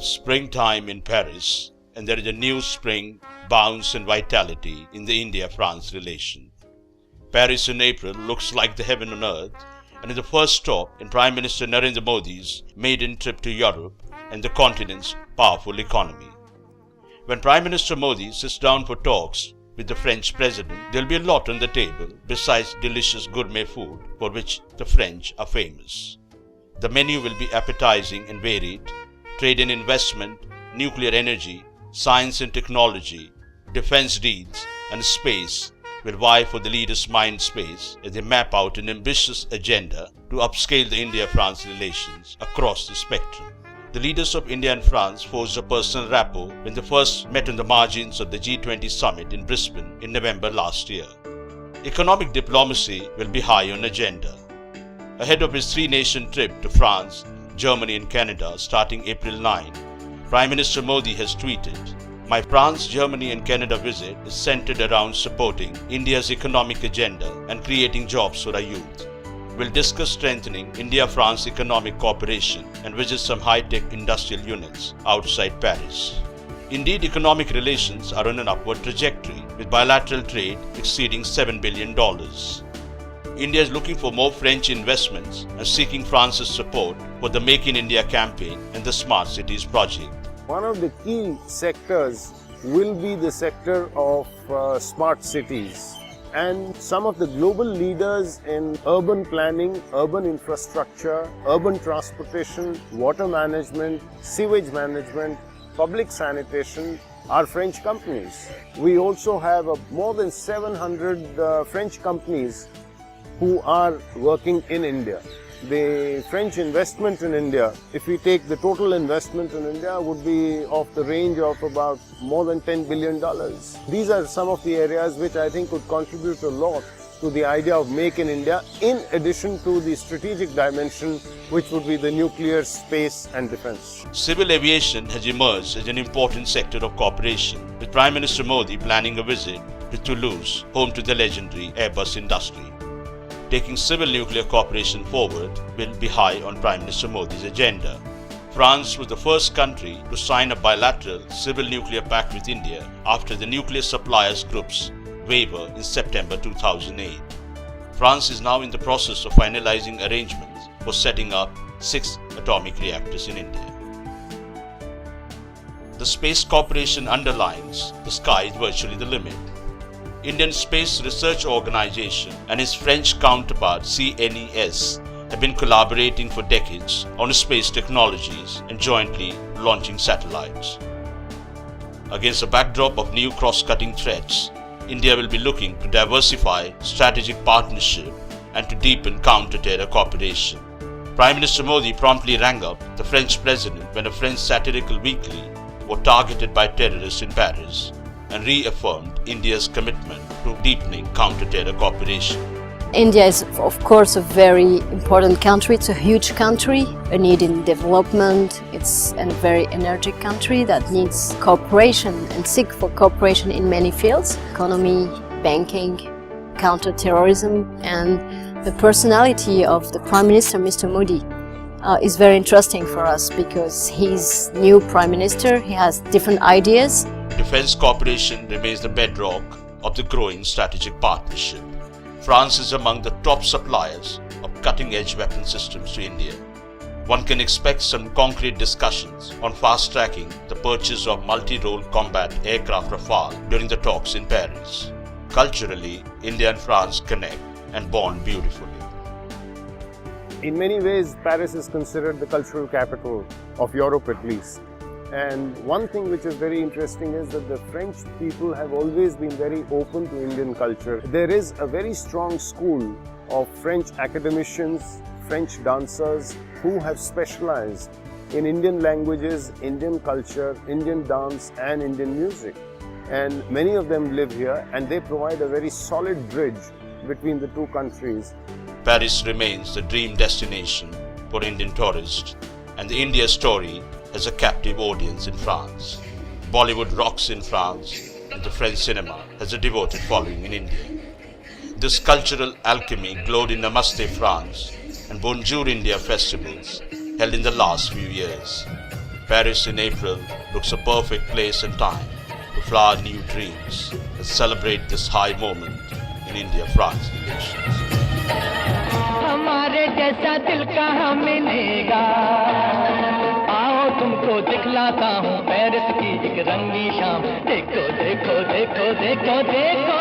It's springtime in Paris, and there is a new spring, bounce and vitality in the India-France relation. Paris in April looks like the heaven on earth, and is the first stop in Prime Minister Narendra Modi's maiden trip to Europe and the continent's powerful economy. When Prime Minister Modi sits down for talks with the French President, there'll be a lot on the table besides delicious gourmet food for which the French are famous. The menu will be appetizing and varied. Trade and investment, nuclear energy, science and technology, defense deals, and space will vie for the leaders' mind space as they map out an ambitious agenda to upscale the India-France relations across the spectrum. The leaders of India and France forged a personal rapport when they first met on the margins of the G20 summit in Brisbane in November last year. Economic diplomacy will be high on agenda. Ahead of his three-nation trip to France, Germany and Canada starting April 9, Prime Minister Modi has tweeted, "My France, Germany and Canada visit is centered around supporting India's economic agenda and creating jobs for our youth. We'll discuss strengthening India-France economic cooperation and visit some high-tech industrial units outside Paris." Indeed, economic relations are on an upward trajectory, with bilateral trade exceeding $7 billion. India is looking for more French investments and seeking France's support for the Make in India campaign and the Smart Cities project. One of the key sectors will be the sector of smart cities. And some of the global leaders in urban planning, urban infrastructure, urban transportation, water management, sewage management, public sanitation are French companies. We also have more than 700 French companies who are working in India. The French investment in India, if we take the total investment in India, would be of the range of about more than $10 billion. These are some of the areas which I think would contribute a lot to the idea of Make in India, in addition to the strategic dimension, which would be the nuclear, space and defense. Civil aviation has emerged as an important sector of cooperation, with Prime Minister Modi planning a visit to Toulouse, home to the legendary Airbus industry. Taking civil nuclear cooperation forward will be high on Prime Minister Modi's agenda. France was the first country to sign a bilateral civil nuclear pact with India after the nuclear suppliers group's waiver in September 2008. France is now in the process of finalizing arrangements for setting up 6 atomic reactors in India. The space cooperation underlines the sky is virtually the limit. Indian Space Research Organization and its French counterpart CNES have been collaborating for decades on space technologies and jointly launching satellites. Against a backdrop of new cross-cutting threats, India will be looking to diversify strategic partnership and to deepen counter-terror cooperation. Prime Minister Modi promptly rang up the French President when a French satirical weekly was targeted by terrorists in Paris, and reaffirmed India's commitment to deepening counter-terror cooperation. India is, of course, a very important country. It's a huge country, a need in development. It's a very energetic country that needs cooperation and seek for cooperation in many fields: economy, banking, counter-terrorism. And the personality of the Prime Minister, Mr. Modi, is very interesting for us because he's new Prime Minister. He has different ideas. Defense cooperation remains the bedrock of the growing strategic partnership. France is among the top suppliers of cutting-edge weapon systems to India. One can expect some concrete discussions on fast-tracking the purchase of multi-role combat aircraft Rafale during the talks in Paris. Culturally, India and France connect and bond beautifully. In many ways, Paris is considered the cultural capital of Europe at least. And one thing which is very interesting is that the French people have always been very open to Indian culture. There is a very strong school of French academicians, French dancers who have specialized in Indian languages, Indian culture, Indian dance and Indian music. And many of them live here and they provide a very solid bridge between the two countries. Paris remains the dream destination for Indian tourists, and the India story has a captive audience in France. Bollywood rocks in France, and the French cinema has a devoted following in India. This cultural alchemy glowed in Namaste France and Bonjour India festivals held in the last few years. Paris in April looks a perfect place and time to flower new dreams and celebrate this high moment in India-France relations. हमारे जैसा दिल कहाँ मिलेगा, आओ तुमको दिखलाता हूँ Paris की एक रंगी शाम। देखो देखो देखो देखो देखो